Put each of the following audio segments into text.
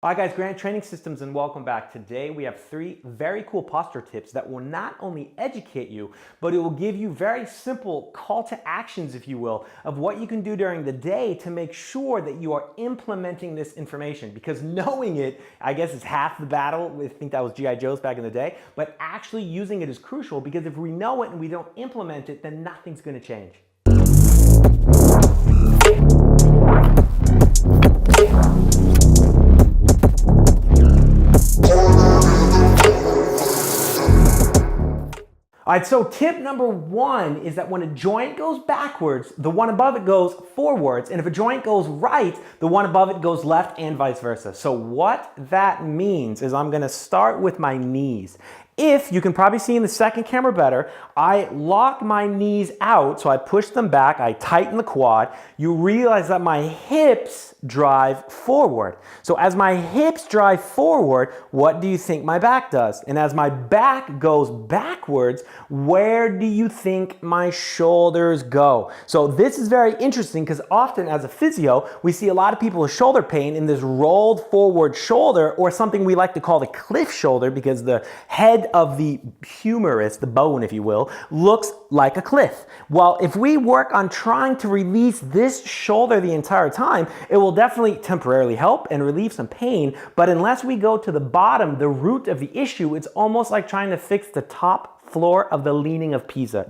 Hi guys, Grant Training Systems and welcome back. Today we have 3 very cool posture tips that will not only educate you, but it will give you very simple call to actions, if you will, of what you can do during the day to make sure that you are implementing this information. Because knowing it, I guess, is half the battle. I think that was G.I. Joe's back in the day, but actually using it is crucial because if we know it and we don't implement it, then nothing's going to change. All right, so tip number 1 is that when a joint goes backwards, the one above it goes forwards, and if a joint goes right, the one above it goes left and vice versa. So what that means is I'm gonna start with my knees. If you can probably see in the second camera better, I lock my knees out, so I push them back, I tighten the quad. You realize that my hips drive forward. So as my hips drive forward, what do you think my back does? And as my back goes backwards, where do you think my shoulders go? So this is very interesting because often as a physio, we see a lot of people with shoulder pain in this rolled forward shoulder, or something we like to call the cliff shoulder, because the head of the humerus, the bone if you will, looks like a cliff. Well, if we work on trying to release this shoulder the entire time, it will definitely temporarily help and relieve some pain, but unless we go to the bottom, the root of the issue, it's almost like trying to fix the top floor of the Leaning of Pisa.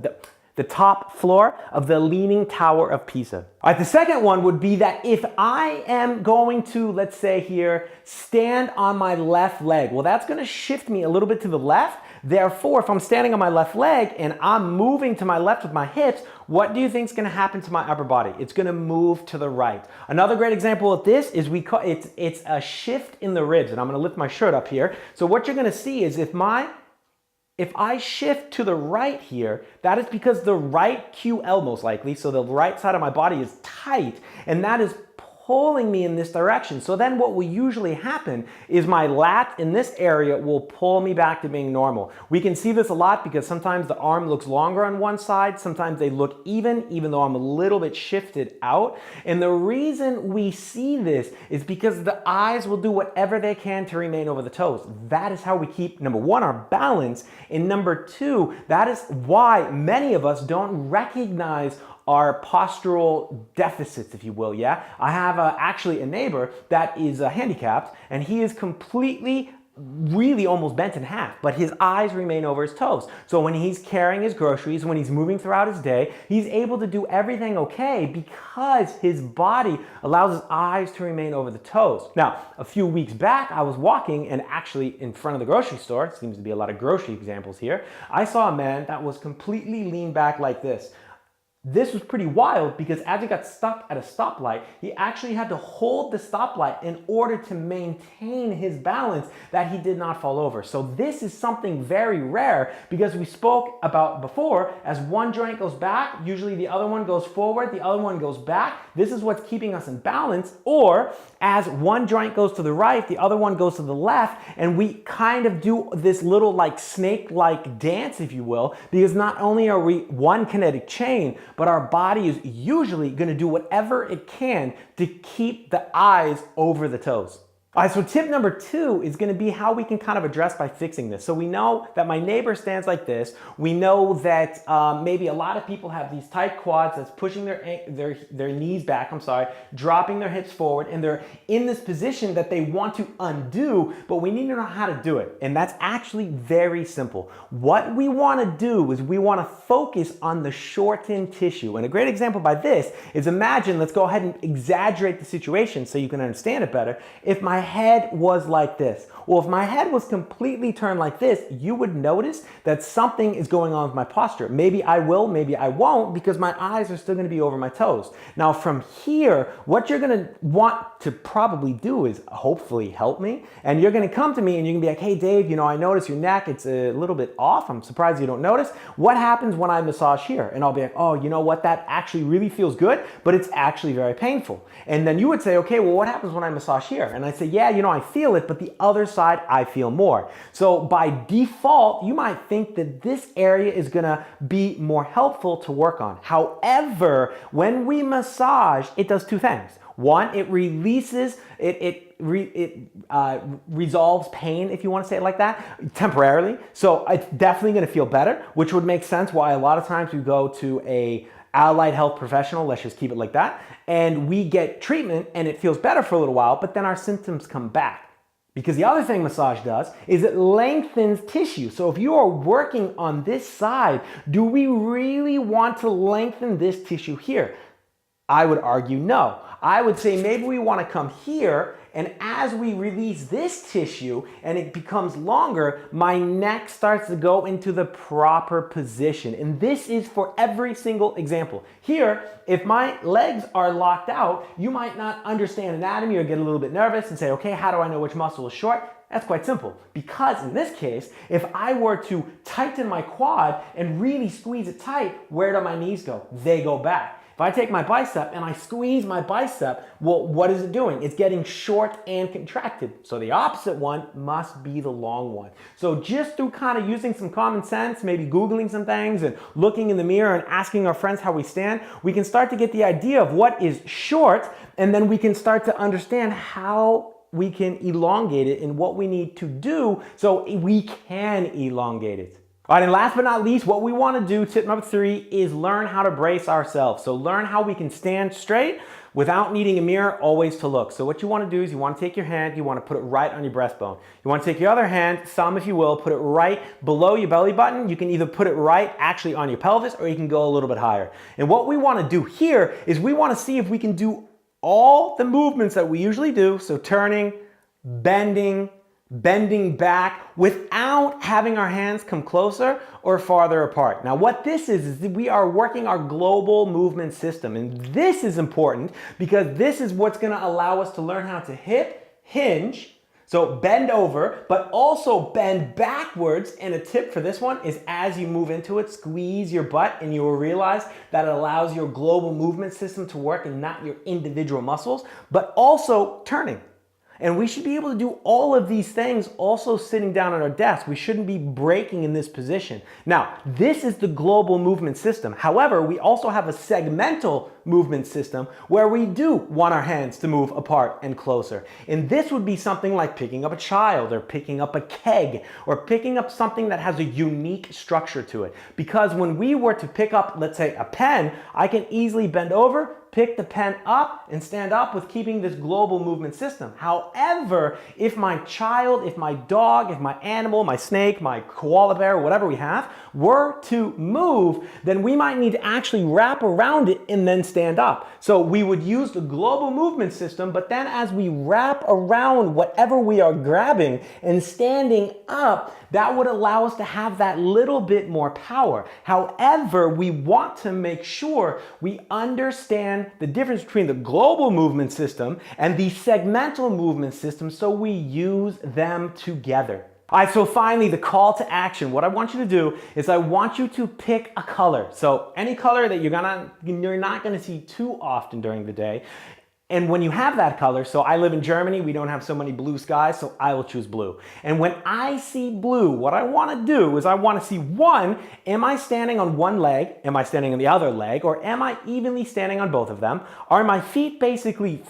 The top floor of the Leaning Tower of Pisa. All right, the second one would be that if I am going to, let's say here, stand on my left leg, well, that's gonna shift me a little bit to the left. Therefore, if I'm standing on my left leg and I'm moving to my left with my hips, what do you think is gonna happen to my upper body? It's gonna move to the right. Another great example of this is it's a shift in the ribs, and I'm gonna lift my shirt up here. So what you're gonna see is if I shift to the right here, that is because the right QL most likely, so the right side of my body is tight, and that is pulling me in this direction. So then what will usually happen is my lat in this area will pull me back to being normal. We can see this a lot because sometimes the arm looks longer on one side, sometimes they look even though I'm a little bit shifted out. And the reason we see this is because the eyes will do whatever they can to remain over the toes. That is how we keep, number 1, our balance, and number 2, that is why many of us don't recognize our postural deficits, if you will, yeah? I have actually a neighbor that is handicapped, and he is completely, really almost bent in half, but his eyes remain over his toes. So when he's carrying his groceries, when he's moving throughout his day, he's able to do everything okay because his body allows his eyes to remain over the toes. Now, a few weeks back, I was walking, and actually in front of the grocery store, seems to be a lot of grocery examples here, I saw a man that was completely leaned back like this. This was pretty wild because as he got stuck at a stoplight, he actually had to hold the stoplight in order to maintain his balance that he did not fall over. So this is something very rare because we spoke about before, as one joint goes back, usually the other one goes forward, the other one goes back. This is what's keeping us in balance. Or as one joint goes to the right, the other one goes to the left, and we kind of do this little like snake-like dance, if you will, because not only are we one kinetic chain, but our body is usually going to do whatever it can to keep the eyes over the toes. All right, so tip number 2 is going to be how we can kind of address by fixing this. So we know that my neighbor stands like this. We know that maybe a lot of people have these tight quads that's pushing their knees back, dropping their hips forward, and they're in this position that they want to undo, but we need to know how to do it. And that's actually very simple. What we want to do is we want to focus on the shortened tissue. And a great example by this is, imagine, let's go ahead and exaggerate the situation so you can understand it better. If my head was like this. Well, if my head was completely turned like this, you would notice that something is going on with my posture. Maybe I will, maybe I won't, because my eyes are still going to be over my toes. Now from here, what you're going to want to probably do is hopefully help me. And you're going to come to me and you're going to be like, hey Dave, I notice your neck, it's a little bit off. I'm surprised you don't notice. What happens when I massage here? And I'll be like, oh, you know what? That actually really feels good, but it's actually very painful. And then you would say, okay, well, what happens when I massage here? And I say, yeah, I feel it, but the other side, I feel more. So by default, you might think that this area is gonna be more helpful to work on. However, when we massage, it does 2 things. One, it releases, it resolves pain, if you want to say it like that, temporarily. So it's definitely going to feel better, which would make sense why a lot of times we go to a allied health professional, let's just keep it like that, and we get treatment and it feels better for a little while, but then our symptoms come back. Because the other thing massage does is it lengthens tissue. So if you are working on this side, do we really want to lengthen this tissue here? I would argue no. I would say maybe we want to come here, and as we release this tissue and it becomes longer, my neck starts to go into the proper position. And this is for every single example. Here, if my legs are locked out, you might not understand anatomy or get a little bit nervous and say, okay, how do I know which muscle is short? That's quite simple, because in this case, if I were to tighten my quad and really squeeze it tight, where do my knees go? They go back. If I take my bicep and I squeeze my bicep, well, what is it doing? It's getting short and contracted. So the opposite one must be the long one. So just through kind of using some common sense, maybe Googling some things and looking in the mirror and asking our friends how we stand, we can start to get the idea of what is short, and then we can start to understand how we can elongate it and what we need to do so we can elongate it. All right, and last but not least, what we want to do, tip number 3, is learn how to brace ourselves. So learn how we can stand straight without needing a mirror always to look. So what you want to do is you want to take your hand, you want to put it right on your breastbone. You want to take your other hand, thumb if you will, put it right below your belly button. You can either put it right actually on your pelvis, or you can go a little bit higher. And what we want to do here is we want to see if we can do all the movements that we usually do, so turning, bending back, without having our hands come closer or farther apart. Now what this is we are working our global movement system, and this is important because this is what's going to allow us to learn how to hip hinge, so bend over, but also bend backwards. And a tip for this one is as you move into it, squeeze your butt, and you will realize that it allows your global movement system to work and not your individual muscles, but also turning. And we should be able to do all of these things also sitting down at our desk. We shouldn't be breaking in this position. Now, this is the global movement system. However, we also have a segmental movement system where we do want our hands to move apart and closer. And this would be something like picking up a child, or picking up a keg, or picking up something that has a unique structure to it. Because when we were to pick up, let's say, a pen, I can easily bend over, pick the pen up, and stand up with keeping this global movement system. However, if my child, if my dog, if my animal, my snake, my koala bear, whatever we have, were to move, then we might need to actually wrap around it and then stand up. So we would use the global movement system, but then as we wrap around whatever we are grabbing and standing up, that would allow us to have that little bit more power. However, we want to make sure we understand the difference between the global movement system and the segmental movement system, so we use them together. All right, so finally, the call to action. What I want you to do is I want you to pick a color. So any color that you're not gonna see too often during the day. And when you have that color, so I live in Germany, we don't have so many blue skies, so I will choose blue. And when I see blue, what I want to do is I want to see, one, am I standing on one leg? Am I standing on the other leg? Or am I evenly standing on both of them? Are my feet basically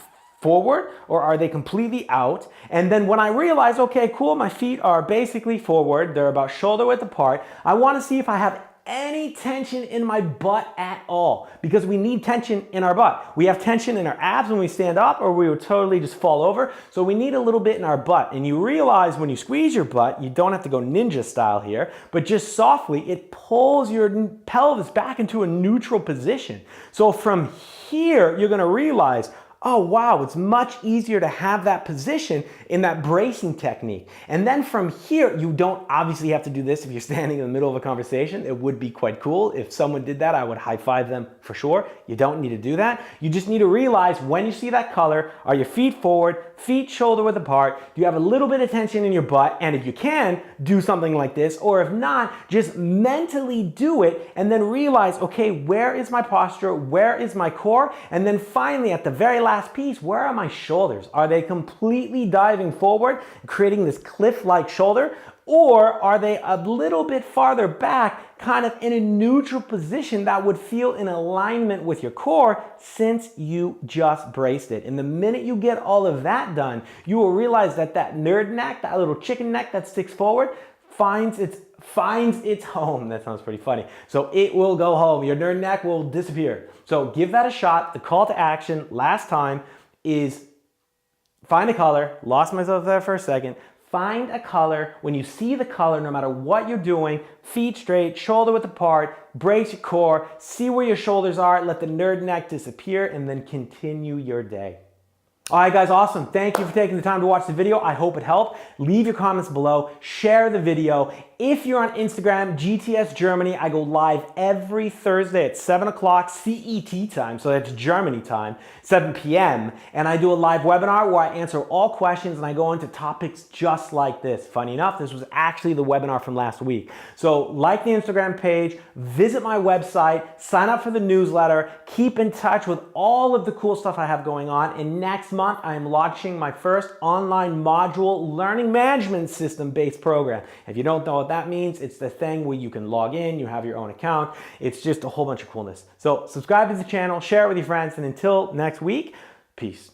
forward, or are they completely out? And then when I realize, okay, cool, my feet are basically forward, they're about shoulder width apart, I want to see if I have any tension in my butt at all, because we need tension in our butt. We have tension in our abs when we stand up, or we would totally just fall over. So we need a little bit in our butt. And you realize when you squeeze your butt, you don't have to go ninja style here, but just softly, it pulls your pelvis back into a neutral position. So from here, you're gonna realize, oh wow, it's much easier to have that position in that bracing technique. And then from here, you don't obviously have to do this if you're standing in the middle of a conversation. It would be quite cool. If someone did that, I would high five them for sure. You don't need to do that. You just need to realize when you see that color, are your feet forward, feet shoulder width apart, do you have a little bit of tension in your butt? And if you can, do something like this, or if not, just mentally do it and then realize, okay, where is my posture? Where is my core? And then finally, at the very last piece, where are my shoulders? Are they completely diving forward, creating this cliff-like shoulder? Or are they a little bit farther back, kind of in a neutral position that would feel in alignment with your core since you just braced it? And the minute you get all of that done, you will realize that that nerd neck, that little chicken neck that sticks forward, finds its home. That sounds pretty funny. So it will go home. Your nerd neck will disappear. So give that a shot. The call to action last time is find a color. Lost myself there for a second. Find a color. When you see the color, no matter what you're doing, feet straight, shoulder width apart, brace your core, see where your shoulders are, let the nerd neck disappear, and then continue your day. All right, guys, awesome. Thank you for taking the time to watch the video. I hope it helped. Leave your comments below. Share the video. If you're on Instagram, GTS Germany, I go live every Thursday at 7 o'clock CET time, so that's Germany time, 7 p.m. And I do a live webinar where I answer all questions and I go into topics just like this. Funny enough, this was actually the webinar from last week. So like the Instagram page, visit my website, sign up for the newsletter, keep in touch with all of the cool stuff I have going on. And next month, I am launching my first online module learning management system based program. If you don't know what that means, it's the thing where you can log in, you have your own account. It's just a whole bunch of coolness. So subscribe to the channel, share it with your friends, and until next week, peace.